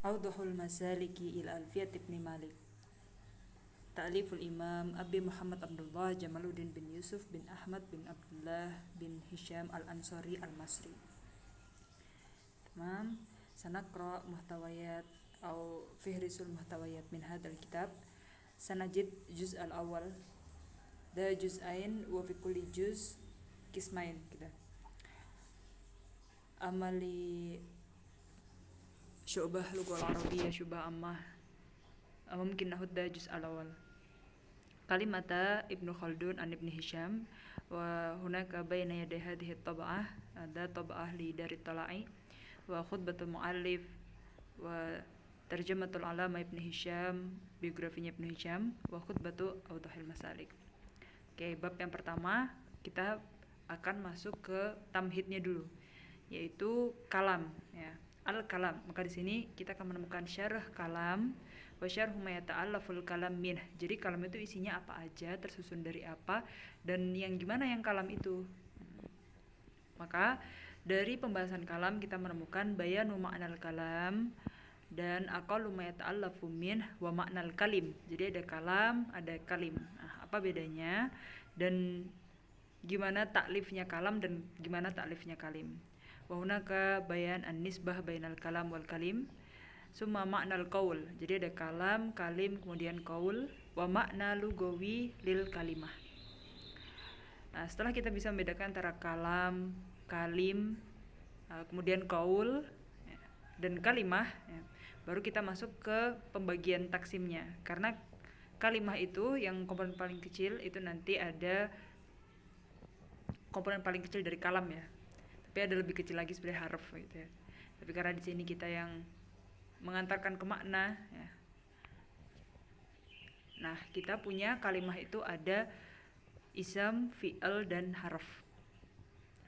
Awdahul Masaliki ila Alfiyat ibn Malik. Ta'liful Imam Abi Muhammad Abdullah Jamaluddin bin Yusuf bin Ahmad bin Abdullah bin Hisham al-Ansari al-Masri. Tamam, sanaqra muhtawayat atau fihrisul muhtawayat min hadzal kitab. Sanajid juz al-awwal. Da juz'ain wa fi kulli juz qismain gitu. Amali syu'bah lughah al-arabiyyah syu'bah ammah. Mungkin nahudda juz al-awwal. Kalimata Ibnu Khaldun an Ibnu Hisham wa hunaka baina yaday hadhihi at-tab'ah ada tab'ah li dari Tala'i wa khutbatul muallif wa tarjamatul alama Ibnu Hisham, biografinya Ibnu Hisham, wa khutbatu awdahil masalik. Oke, bab yang pertama kita akan masuk ke tamhidnya dulu, yaitu kalam ya. Al-kalam. Maka di sini kita akan menemukan syarah kalam wa syarhu ma yata'allaful kalam min. Jadi kalam itu isinya apa aja, tersusun dari apa, dan yang gimana yang kalam itu. Maka dari pembahasan kalam kita menemukan bayanu ma'nal kalam dan aqallu ma yata'allafu min wa ma'nal kalim. Jadi ada kalam, ada kalim. Nah, apa bedanya dan gimana taklifnya kalam dan gimana taklifnya kalim. Wa hunaka bayan an-nisbah bainal kalam wal kalim. Summa ma'nal qaul. Jadi ada kalam, kalim, kemudian qaul, wa makna lugawi lil kalimah. Nah, setelah kita bisa membedakan antara kalam, kalim, kemudian qaul dan kalimah, ya, baru kita masuk ke pembagian taksimnya. Karena kalimah itu yang komponen paling kecil itu nanti ada komponen paling kecil dari kalam ya. Tapi ada lebih kecil lagi sebenarnya harf gitu ya. Tapi karena di sini kita yang mengantarkan ke makna ya. Nah, kita punya kalimah itu ada ism, fi'il dan harf.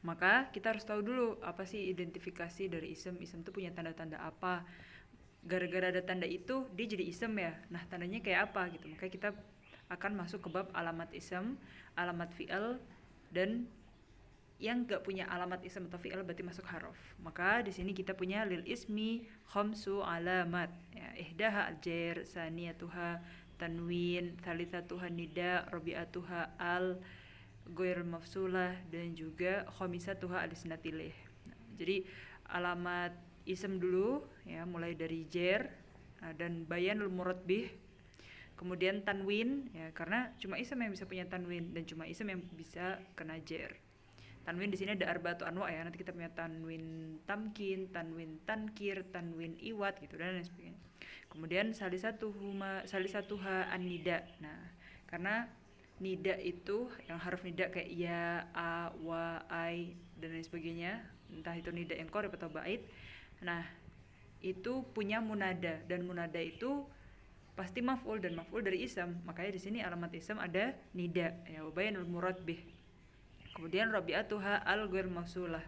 Maka kita harus tahu dulu apa sih identifikasi dari ism. Ism itu punya tanda-tanda apa? Gara-gara ada tanda itu dia jadi ism ya. Nah, tandanya kayak apa gitu. Maka kita akan masuk ke bab alamat ism, alamat fi'il, dan yang gak punya alamat ism atau fi'il berarti masuk harf. Maka di sini kita punya lil ismi khamsu alamat. Ya, ihdaha al-jar, saniyatuha tanwin, thalithatuha nida, rabi'atuha al, ghair mafsulah, dan juga khamisatuha al-isnatilih. Nah, jadi alamat ism dulu ya, mulai dari jar dan bayanul murad bih. Kemudian tanwin ya, karena cuma ism yang bisa punya tanwin dan cuma ism yang bisa kena jar. Tanwin di sini ada arba'atu anwa ya. Nanti kita punya tanwin tamkin, tanwin tankir, tanwin iwat gitu dan lain sebagainya. Kemudian salisatuha an-nida. Nah, karena nida itu yang haruf nida kayak ya, a, wa, ai dan lain sebagainya. Entah itu nida yang qorib atau bait. Nah, itu punya munada dan munada itu pasti maf'ul dan maf'ul dari ism. Makanya di sini alamat ism ada nida ya, bayanul murad bih. Kemudian rabi'atuha al ghair mausulah.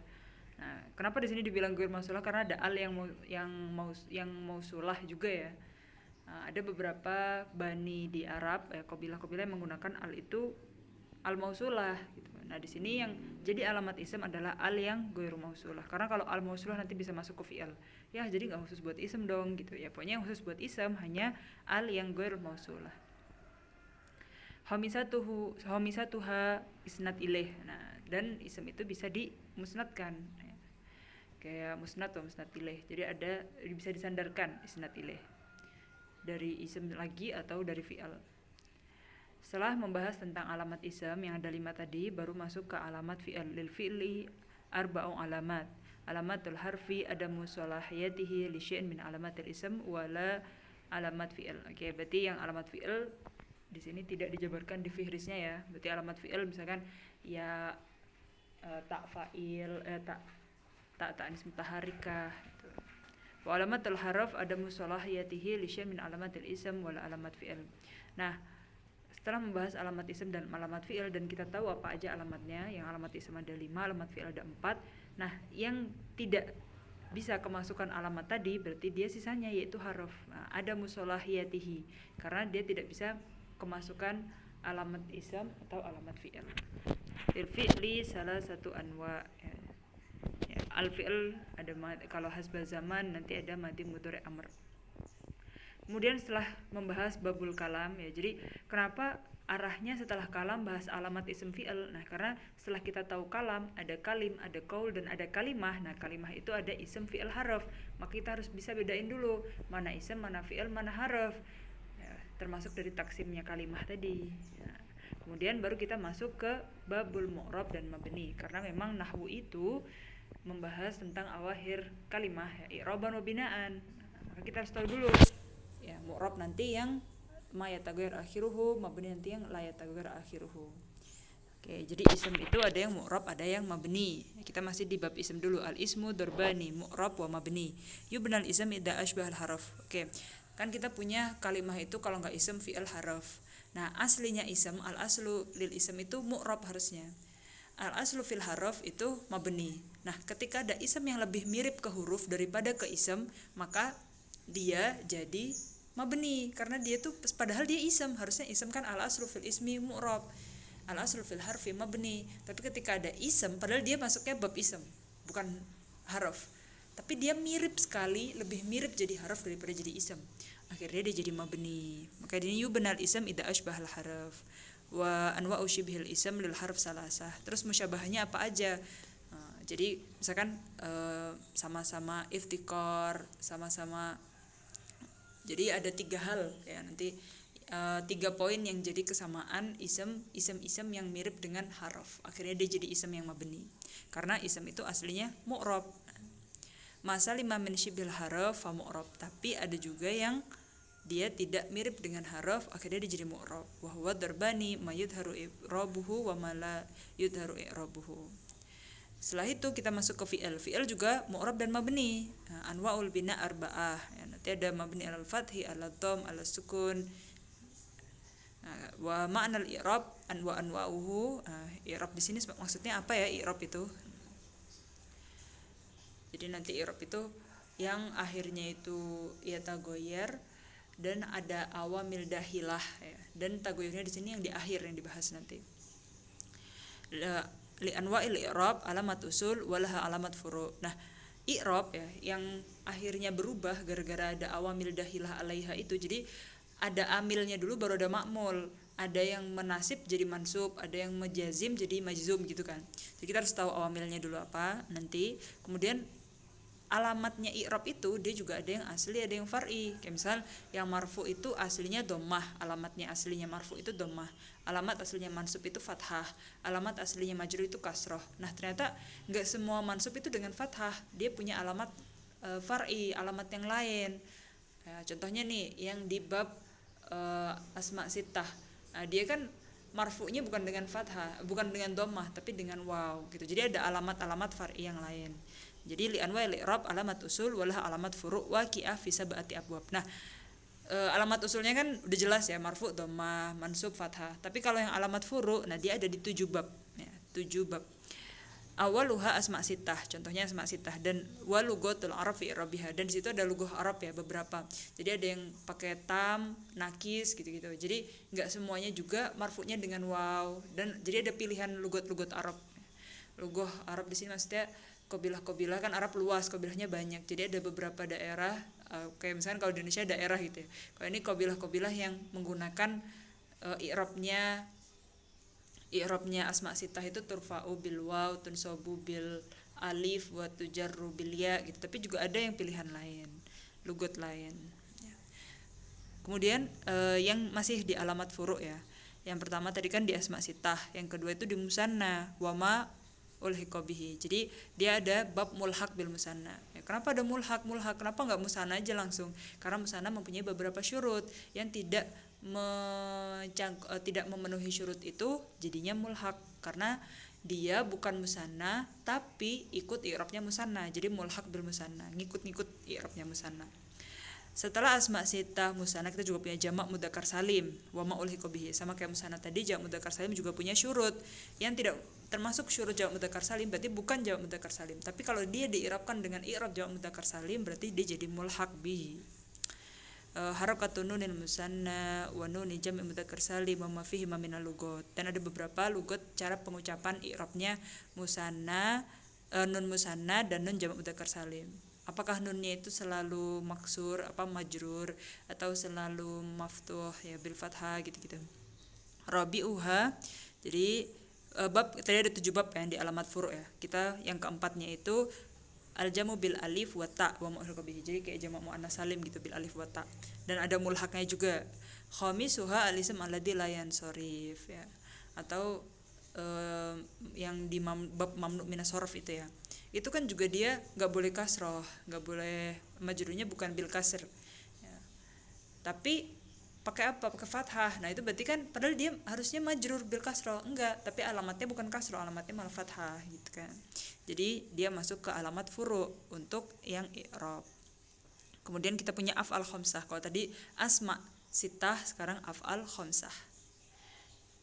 Nah, kenapa di sini dibilang ghair mausulah? Karena ada al yang mausulah juga ya. Nah, ada beberapa bani di Arab kabilah-kabilah yang menggunakan al itu al mausulah gitu. Nah, di sini yang jadi alamat ism adalah al yang ghair mausulah. Karena kalau al mausulah nanti bisa masuk ke fi'il. Ya, jadi enggak khusus buat ism dong gitu ya. Pokoknya yang khusus buat ism hanya al yang ghair mausulah. Hamisatuha isnad ilaih. Nah, dan ism itu bisa dimusnadkan ya. Kayak musnad atau musnad ilaih. Jadi ada bisa disandarkan isnad ilaih dari ism lagi atau dari fi'al. Setelah membahas tentang alamat ism yang ada 5 tadi, baru masuk ke alamat fi'al. Lil fi'li arba'u alamat. Alamatul harfi adamu salahiyatihi li syai'in min alamatil ism wala alamat fi'il. Oke, berarti yang alamat fi'il di sini tidak dijabarkan di fihrisnya ya. Berarti alamat fi'il misalkan ya tak fa'il, tak ta'nis mutaharikah gitu. Wa alamatul harf adamu salahiyatihi li syai'in min alamatil ism wala alamat fi'il. Nah, setelah membahas alamat ism dan alamat fi'il dan kita tahu apa aja alamatnya, yang alamat ism ada 5, alamat fi'il ada 4. Nah, yang tidak bisa kemasukan alamat tadi berarti dia sisanya yaitu harf. Nah, ada musolahiyatihi karena dia tidak bisa kemasukan alamat ism atau alamat fi'il. Lil fi'li salah satu anwa ya, al fi'il ada kalau hasba zaman nanti ada madhi mudhari amr. Kemudian setelah membahas babul kalam ya, jadi kenapa arahnya setelah kalam bahas alamat isim fi'il. Nah, karena setelah kita tahu kalam, ada kalim, ada qaul, dan ada kalimah. Nah, kalimah itu ada isim fi'il harf. Maka kita harus bisa bedain dulu mana isim, mana fi'il, mana harf. Ya, termasuk dari taksimnya kalimah tadi. Ya. Kemudian baru kita masuk ke babul mu'rab dan mabni. Karena memang nahwu itu membahas tentang awakhir kalimah, ya, i'raban wa binaan. Maka kita harus tahu dulu ya, mu'rab nanti yang ma yataghayyar akhiruhu, mabni nanti yang la yataghayyar akhiruhu. Oke, jadi ism itu ada yang mu'rab, ada yang mabni. Kita masih di bab ism dulu. Al ismu darbani, mu'rab wa mabni. Yubnal ism idza asbahal haraf. Oke. Kan kita punya kalimah itu kalau enggak ism fi'il haraf. Nah, aslinya ism, al aslu lil ism itu mu'rab harusnya. Al aslu fil haraf itu mabni. Nah, ketika ada ism yang lebih mirip ke huruf daripada ke ism, maka dia jadi mabni, karena dia tuh padahal dia ism, harusnya ism kan al aslu fil ismi mu'rab, al aslu fil harfi mabni, tapi ketika ada ism padahal dia masuknya bab ism bukan harf, tapi dia mirip sekali, lebih mirip jadi harf daripada jadi ism, akhirnya dia jadi mabni. Maka ini yubnal ism idza asbahal harf wa anwa'u syibhil ism lil harf salasah. Terus musyabahnya apa aja? Jadi misalkan sama-sama iftikar, sama-sama, jadi ada 3 hal ya, nanti 3 poin yang jadi kesamaan ism yang mirip dengan harf, akhirnya dia jadi ism yang mabni karena ism itu aslinya mu'rab. Masa 5 min syibil harf fa mu'rab, tapi ada juga yang dia tidak mirip dengan harf, akhirnya dia jadi mu'rab. Wa huwa darbani ma yudharu i'rabuhu wa ma la yudharu i'rabuhu. Setelah itu kita masuk ke fi'il. Fi'il juga mu'rab dan mabni. Anwa'ul bina arba'ah. Ya, nanti ada mabni alal fathi, alal dhamma, alal sukun. Wa ma'nal i'rab anwa'uhu. I'rab di sini maksudnya apa ya i'rab itu? Jadi nanti i'rab itu yang akhirnya itu ya tagoyer dan ada awamil dahilah ya. Dan tagoyernya di sini yang di akhir yang dibahas nanti. Li anwa'il i'rab alamat usul walaha alamat furu'. Nah, i'rab ya yang akhirnya berubah gara-gara ada awamil dahilah alaiha itu. Jadi ada amilnya dulu baru ada ma'mul. Ada yang menasib jadi mansub, ada yang majazim jadi majzum gitu kan. Jadi kita harus tahu awamilnya dulu apa nanti. Kemudian alamatnya i'rab itu dia juga ada yang asli, ada yang far'i. Kayak misal yang marfu itu aslinya dhammah, alamatnya aslinya marfu itu dhammah. Alamat aslinya mansub itu fathah, alamat aslinya majrur itu kasroh. Nah, ternyata enggak semua mansub itu dengan fathah. Dia punya alamat far'i, alamat yang lain. Contohnya nih yang di bab asma sittah. Nah, dia kan marfu'nya bukan dengan fathah, bukan dengan dhammah, tapi dengan waw gitu. Jadi ada alamat-alamat far'i yang lain. Jadi li anwa'il i'rab alamat usul walah alamat furu' waqi'ah fi sab'ati abwab. Nah, alamat usulnya kan udah jelas ya, marfu', dhammah, mansub, fathah. Tapi kalau yang alamat furu', nah dia ada di 7 bab ya, 7 bab. Awaluha asma sittah, contohnya asma sittah, dan walugatul arab fi i'rabiha, dan di situ ada lugah Arab ya beberapa. Jadi ada yang pakai tam, nakis gitu-gitu. Jadi enggak semuanya juga marfu'nya dengan waw, dan jadi ada pilihan lugat-lugat Arab. Lugah Arab di sini maksudnya qabilah-qabilah, kan Arab luas, qabilahnya banyak. Jadi ada beberapa daerah kayak misalkan kalau di Indonesia daerah gitu ya. Kalau ini qabilah-qabilah yang menggunakan i'rabnya asma sittah itu turfa'u bil waw, tunsabu bil alif, wa tujarru bil ya gitu. Tapi juga ada yang pilihan lain, lugat lain. Ya. Kemudian yang masih di alamat furu' ya. Yang pertama tadi kan di asma sittah, yang kedua itu di musanna, wa ma ulhiqa bihi. Jadi dia ada bab mulhaq bil musanna. Ya, kenapa ada mulhaq? Kenapa enggak musanna aja langsung? Karena musanna mempunyai beberapa syurut yang tidak memenuhi syurut itu jadinya mulhaq, karena dia bukan musanna tapi ikut i'rabnya musanna. Jadi mulhaq bil musanna, ngikut-ngikut i'rabnya musanna. Setelah asma sittah musanna kita juga punya jamak mudzakkar salim wa ma ulhiqa bihi. Sama kayak musanna tadi, jamak mudzakkar salim juga punya syurut yang tidak termasuk syurut jamak mudzakkar salim, berarti bukan jamak mudzakkar salim. Tapi kalau dia diirabkan dengan i'rab jamak mudzakkar salim, berarti dia jadi mulhaq bihi. Harakatun nunil musanna wa nuni jam'i mudzakkar salim wa ma fihi minal lugat. Dan ada beberapa lugat cara pengucapan i'rabnya musanna, nun musanna dan nun jamak mudzakkar salim. apakah nunnya itu selalu maksur apa majrur atau selalu maftuh ya bil fathah gitu-gitu. Rabi'uha, jadi bab tadi ada 7 bab yang di alamat furu' ya. Kita yang keempatnya itu al-jamu bil alif wa ta wa mu'allaqah bihi. Jadi kayak jamak muannas salim gitu bil alif wa ta. Dan ada mulhaknya juga. Khamisuha al-ism alladzi la yansorif ya. Atau yang di bab mamnu minas sorof itu ya. Itu kan juga dia nggak boleh kasroh, nggak boleh majrurnya bukan bil kasr. Ya. Tapi pakai apa? Pakai fathah. Nah, itu berarti kan padahal dia harusnya majrur bil kasroh. Enggak, tapi alamatnya bukan kasroh, alamatnya malah fathah gitu kan. Jadi dia masuk ke alamat furu untuk yang i'rab. Kemudian kita punya af'al khamsah. Kalau tadi asma sitah, sekarang af'al khamsah.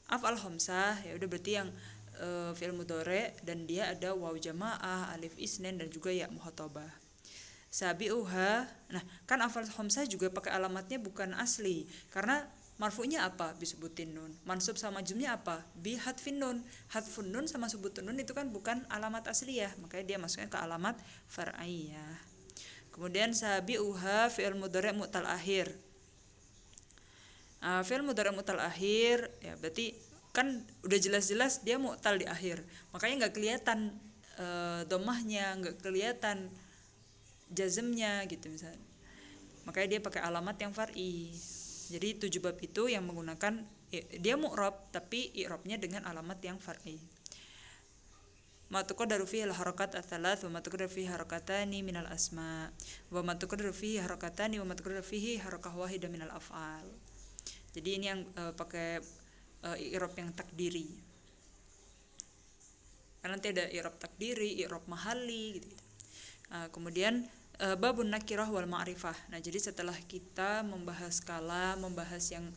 Af'al khamsah ya udah berarti yang fi'il mudhari dan dia ada waw jamaah, alif isnin dan juga ya mukhatabah. Sabi'uha, nah kan af'al khamsah juga pakai alamatnya bukan asli karena marfu'nya apa disebutin nun, mansub sama majrurnya apa bi hadfin nun. Hadfun nun sama subutun nun itu kan bukan alamat asliyah, makanya dia masuknya ke alamat far'iyah. Kemudian sabi'uha fi'il mudhari' mu'tal akhir. Fi'il mudhari' mu'tal akhir ya berarti kan udah jelas-jelas dia mu'tal di akhir, makanya nggak kelihatan dhammahnya, nggak kelihatan jazmnya gitu misalnya, makanya dia pakai alamat yang far'i. Jadi 7 bab itu yang menggunakan dia mu'rab tapi i'rabnya dengan alamat yang far'i. Ma tuqaddaru fihi al-harakat ats-tsalath wa ma tuqaddaru fihi harakatani minal asma wa ma tuqaddaru fihi harakatani wa ma tuqaddaru fihi harakah wahidah minal af'al. Jadi ini yang pakai i'rab yang takdiri. Karena nanti ada i'rab takdiri, i'rab mahali gitu. Kemudian babun nakirah wal ma'rifah. Nah, jadi setelah kita membahas kalam, membahas yang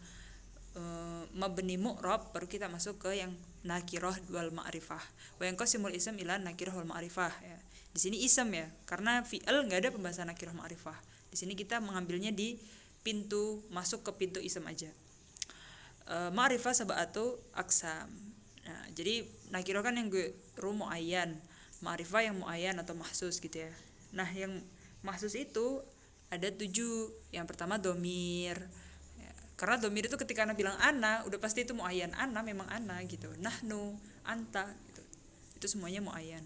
mabni mu'rab, baru kita masuk ke yang nakirah wal ma'rifah. Wa yanqasimul ism ila nakirah wal ma'rifah ya. Di sini ism ya, karena fi'il enggak ada pembahasan nakirah ma'rifah. Di sini kita mengambilnya di pintu masuk ke pintu ism aja. Ma'rifah sab'atu aqsam. Nah, jadi nakirah kan yang muayyan, ma'rifah yang muayyan atau mahsus gitu ya. Nah, yang mahsus itu ada 7. Yang pertama domir ya, karena domir itu ketika ana bilang ana udah pasti itu muayyan, ana memang ana gitu, nahnu, anta gitu, itu semuanya muayyan.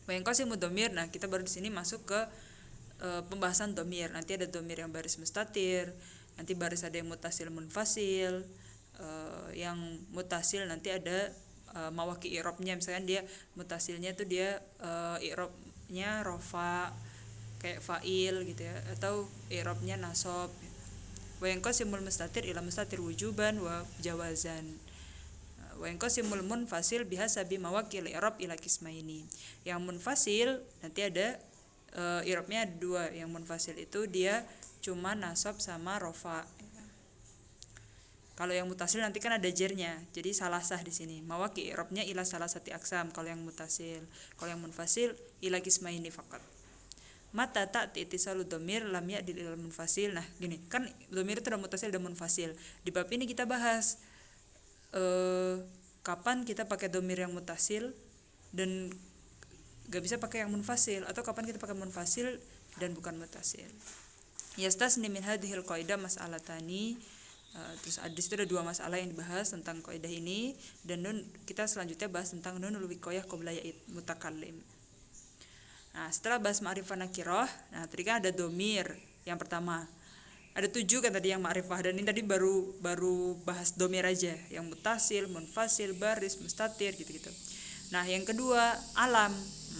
Wa yanqasimu domir. Nah, kita baru di sini masuk ke pembahasan domir. Nanti ada domir yang baris mustatir, nanti baris ada yang mutasil munfasil. Yang mutasil nanti ada mawaki i'rabnya, misalkan dia mutasilnya tuh dia i'rabnya rofa kayak fa'il gitu ya, atau i'rabnya nasab. Wa yanqasimul mustatir ila mustatir wujuban wa jawazan. Wa yanqasimul munfasil bihasabi mawaqil i'rab ila qismaini. Yang munfasil nanti ada i'rabnya 2. Yang munfasil itu dia cuma nasab sama rofa. Kalau yang mutasil nanti kan ada jernya, jadi salasah di sini. Mawaqi i'rabnya ila salasati aqsam kalau yang mutasil. Kalau yang munfasil ila qismaini faqat. Mata ta'ti ittisalu dhamir lam ya'dil ilal munfasil. Nah, gini, kan dhamir itu ada mutasil dan munfasil. Di bab ini kita bahas kapan kita pakai dhamir yang mutasil dan gak bisa pakai yang munfasil, atau kapan kita pakai munfasil dan bukan mutasil. Yastasni min hadhil qaidah mas'alatani. Terus di situ ada 2 masalah yang dibahas tentang kaidah ini, dan kita selanjutnya bahas tentang nunul wiqayah qabla ya'id mutakallim. Nah, setelah bahas ma'rifah nakirah, nah tadi kan ada domir yang pertama. Ada 7 kan tadi yang ma'rifah, dan ini tadi baru bahas domir aja, yang mutasil, munfasil, baris, mustatir gitu-gitu. Nah, yang kedua alam.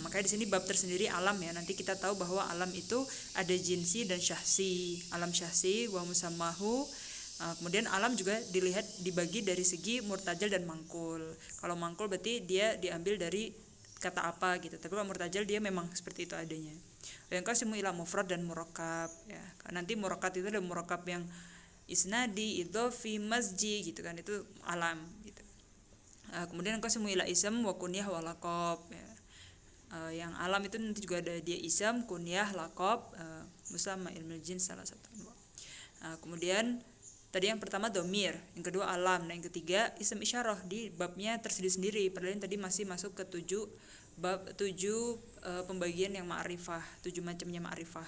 Makanya di sini bab tersendiri alam ya. Nanti kita tahu bahwa alam itu ada jinsi dan syahsi. Alam syahsi wa musammahu. Kemudian alam juga dibagi dari segi murtajal dan mangkul. Kalau mangkul berarti dia diambil dari kata apa gitu. Tapi kalau murtajal dia memang seperti itu adanya. Yang kasimu ila mufrad dan murakkab ya. Nanti murakkab itu ada murakkab yang isnadi, idhofi, masji gitu kan, itu alam gitu. Kemudian kasimu ila ism wa kunyah wa laqab ya. Yang alam itu nanti juga ada dia ism, kunyah, laqab, musamma ilmul jins salah satu. Kemudian tadi yang pertama domir, yang kedua alam, nah yang ketiga isim isyarah di babnya tersendiri-sendiri. Padahal yang tadi masih masuk ke 7 Bab 7 pembagian yang ma'rifah, 7 macamnya ma'rifah.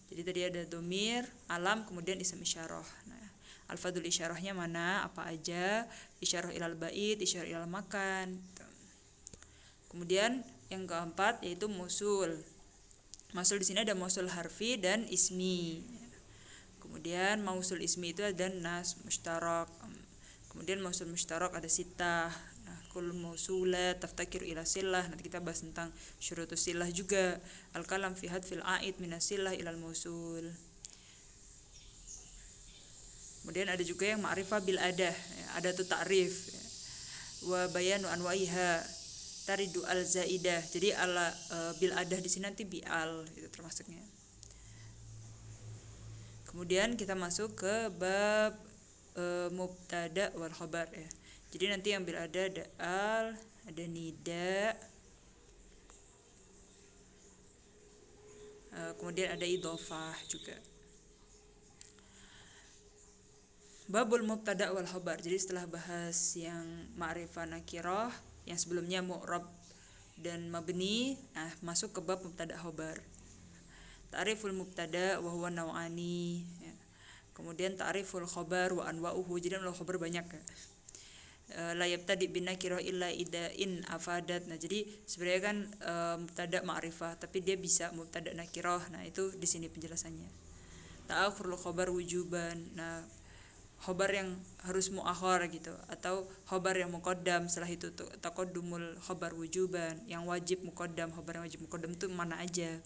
Jadi tadi ada domir, alam, kemudian isim isyarah. Nah, alfadul isyarahnya mana, apa aja, isyarah ilal bait, isyarah ilal makan. Kemudian yang keempat yaitu musul. Mausul di sini ada mausul harfi dan ismi. Kemudian mausul ismi itu ada nas, mustarak. Kemudian mausul mustarak ada sitah. Nah, kul mausulat taftakir ila silah. Nanti kita bahas tentang syurutus silah juga. Al-kalam fi hadfil a'id minas silah ilal mausul. Kemudian ada juga yang ma'rifah bil adah, ya, ada tuh ta'rif. Ya. Wa bayanu anwa'iha taridu al zaidah. Jadi ala bil adah di sini nanti bi'al itu termasuknya. Kemudian kita masuk ke bab mubtada wal khabar ya. Jadi nanti yang bil ada al, ada nida. Kemudian ada idhofah juga. Babul mubtada wal khabar. Jadi setelah bahas yang ma'rifah nakirah, yang sebelumnya mu'rab dan mabni, nah masuk ke bab mubtada khabar. Ta'riful mubtada wa huwa naw'ani. Ya. Kemudian ta'riful khabar wa anwa'uhu. Jadi khabar banyak ya. La yabtadi bin nakirah illa ida in afadat. Nah, jadi sebenarnya kan mubtada ma'rifah, tapi dia bisa mubtada nakirah. Nah, itu di sini penjelasannya. Ta'akhurul khabar wujuban. Nah, khobar yang harus muakhar gitu, atau khobar yang muqaddam, setelah itu taqaddumul khobar wujuban, yang wajib muqaddam. Khobar yang wajib muqaddam itu mana aja?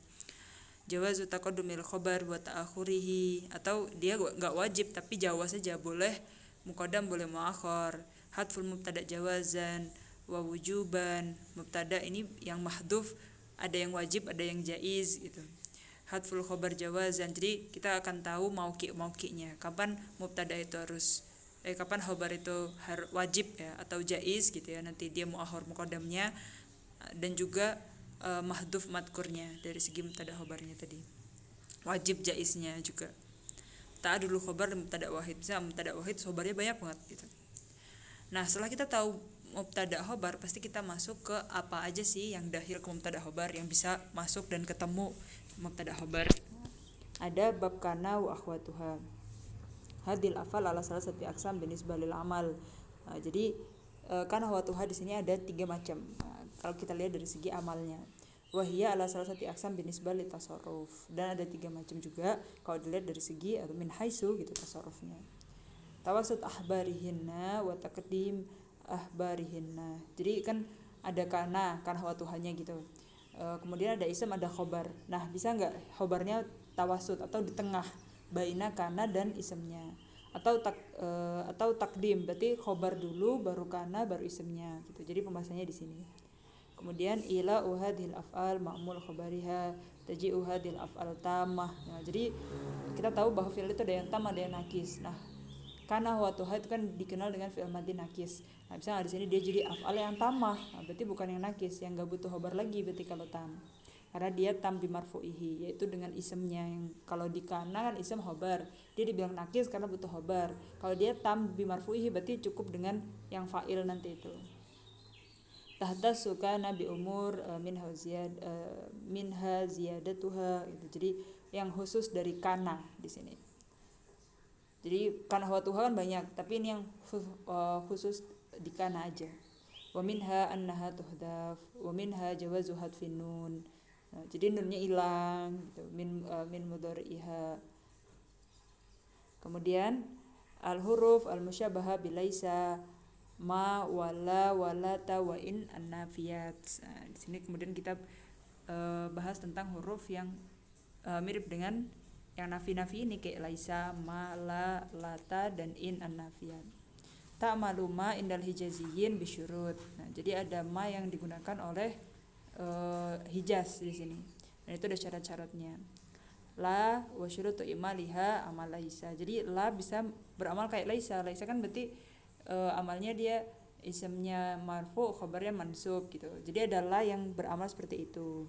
Jawazu taqaddumil khobar wa ta'akhurihi, atau dia enggak wajib tapi jawaz saja, boleh muqaddam boleh muakhar. Hadful mubtada jawazan wa wujuban. Mubtada ini yang mahdhuf, ada yang wajib ada yang jaiz gitu. Hadful khobar jawazan, jadi kita akan tahu mauqi'nya, kapan mubtada itu harus kapan khobar itu wajib ya atau jaiz gitu ya, nanti dia muakhar muqaddamnya, dan juga mahdhuf madkurnya dari segi mubtada khobarnya tadi, wajib jaiznya juga. Ta'adul khobar mubtada wahid, misalnya mubtada wahid khobarnya banyak banget gitu. Nah, setelah kita tahu mubtada khobar, pasti kita masuk ke apa aja sih yang dahil ke mubtada khobar yang bisa masuk dan ketemu mubtada khobar. Ada bab kana wa akhwatuha. Hadil afal ala salah satu aksam binisbah lil amal. Nah, jadi kana wa akhwatuha di sini ada 3 macam. Nah, kalau kita lihat dari segi amalnya. Wahia ala salah satu aksam binisbah li tasarruf. Dan ada 3 macam juga kalau dilihat dari segi atau min haitsu gitu tasarrufnya. Tawasut ahbarihinna wa taqdim ahbarihinna. Jadi kan ada kana wa tuhanya gitu. Kemudian ada ism, ada khobar. Nah, bisa nggak khobarnya tawasud atau di tengah baina kana dan ismnya, atau takdim, berarti khobar dulu baru kana baru ismnya gitu. Jadi pembahasannya di sini. Kemudian ila uhadil af'al ma'mul khabariha taji uhadil af'al tamah. Nah, jadi kita tahu bahwa fi'il itu ada yang tam ada yang nakis. Nah, kana wa tuha itu kan dikenal dengan fi'il madhi nakis. Nah, misalnya di sini dia jadi af'al yang tamah. Nah, berarti bukan yang nakis, yang enggak butuh khobar lagi berarti kalau tam. Karena dia tam bimarfu'ihi, yaitu dengan isemnya, yang kalau di kana kan isem khobar. Dia dibilang nakis karena butuh khobar. Kalau dia tam bimarfu'ihi berarti cukup dengan yang fa'il nanti itu. Tahta suka nabi umur minha ziyadatuha gitu. Jadi yang khusus dari kana di sini. Jadi kana wa tuha kan banyak, tapi ini yang khusus di kana aja. Wa minha annaha tuhdaf wa minha jawazu hadfin nun. Nah, jadi nunnya hilang gitu, min mudhari'iha. Kemudian al huruf al musyabaha bilaisa ma wala walata wa in annafiyat. Nah, di sini kemudian kita bahas tentang huruf yang mirip dengan yang nafi-nafi ini, kayak laisa, ma, la, lata, dan in an-nafiyat. Ta'maluma indal hijaziyin bisyurut. Nah, jadi ada ma yang digunakan oleh Hijaz di sini. Dan itu ada syarat-syaratnya. La wa syurutu imaliha amal laisa. Jadi la bisa beramal kayak laisa. Laisa kan berarti amalnya dia isimnya marfu, khabarnya mansub gitu. Jadi ada la yang beramal seperti itu.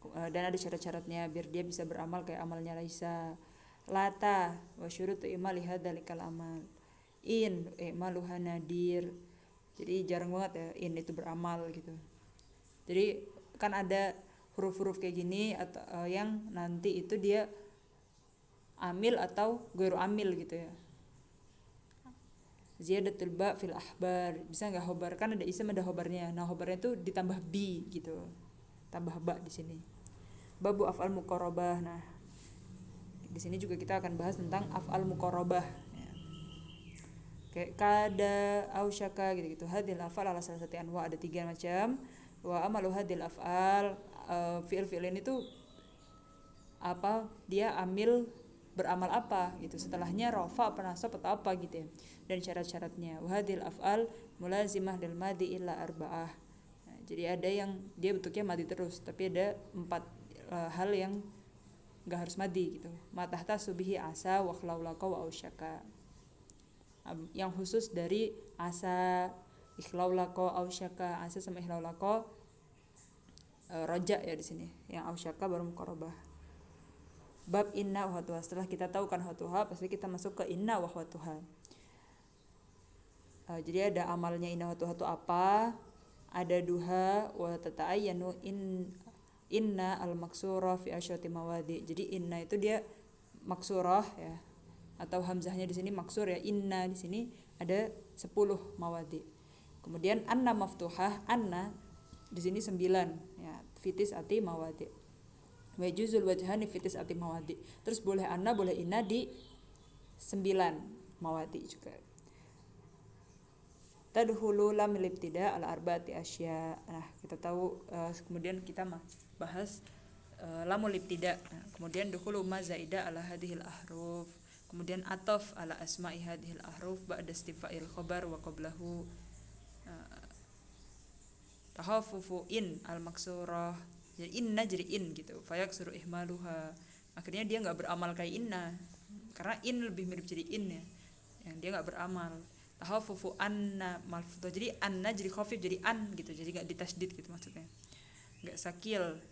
Dan ada syarat-syaratnya biar dia bisa beramal kayak amalnya laisa. Lata wa syurutu imaliha dalikal amal. In maluha nadir. Jadi jarang banget ya in itu beramal gitu. Jadi kan ada huruf-huruf kayak gini atau yang nanti itu dia amil atau ghairu amil gitu ya. Ziyadatul ba fil ahbar, bisa nggak khobar, kan ada ism ada khobarnya. Nah khobarnya itu ditambah bi gitu, tambah ba di sini. Babu af'al muqarrabah. Nah di sini juga kita akan bahas tentang af'al muqarrabah ya. Kayak kada, ausyaka gitu-gitu. Hadil af'al ala salah satu anwa, ada 3 macam. Wa amalu hadil af'al, fi'il ini tuh apa, dia amil beramal apa gitu, setelahnya rafa apa nasab atau apa gitu ya, dan syarat-syaratnya. Wa hadil af'al mulazimah lil madi illa arba'ah. Nah, jadi ada yang dia bentuknya madi terus, tapi ada 4 hal yang enggak harus madi gitu. Matahta subihi asa wa khlaulaka wa ausyaka. Yang khusus dari asa, ikhlaulaka, ausyaka. Asa sama ikhlaulaka roja ya di sini. Yang ausyaka baru muqarrabah. Bab inna wa watuha. Setelah kita tahu kan watuha, pasti kita masuk ke inna wa watuha. Jadi ada amalnya inna wa watuha itu apa? Ada duha wa tata'ayyanu inna al-maksurah fi asyati mawadi. Jadi inna itu dia maksurah ya, atau hamzahnya di sini maksur ya. Inna di sini ada 10 mawadi. Kemudian anna maftuhah, anna di sini 9 ya, fitis ati mawadi. Wa juzul wajhani fitis ati mawadi. Terus boleh anna boleh inna di 9 mawadi juga. Tadkhulu lam libtida al arba'ati asya. Nah, kita tahu kemudian kita bahas lamul ibtida. Nah, kemudian dukhulu ma zaida ala hadhil ahruf. Kemudian ataf ala asma'i hadhil ahruf ba'da istifa'il khabar wa qablahu. Tahaffufu in al maksurah. Jadi inna jadi in gitu. Fayak suruh ihmaluha. Akhirnya dia enggak beramal kayak inna. Karena in lebih mirip jadi in ya. Yang dia enggak beramal. Tahaffufu anna malfudah. Jadi anna jadi khafif jadi an gitu. Jadi enggak ditasydid gitu maksudnya. Enggak sakil.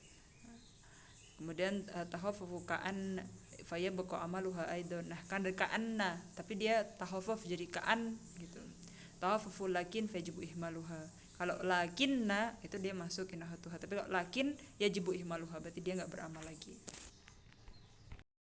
Kemudian tahaffufu ka'an fayabqa amaluha aidan. Nah, kan dari ka'anna, tapi dia tahaffuf jadi ka'an gitu. Tahaffufu lakin fayajibu ihmaluha. Kalau lakinna itu dia masuk inna watuha, tapi kalau lakin yajibu ihmaluha berarti dia enggak beramal lagi.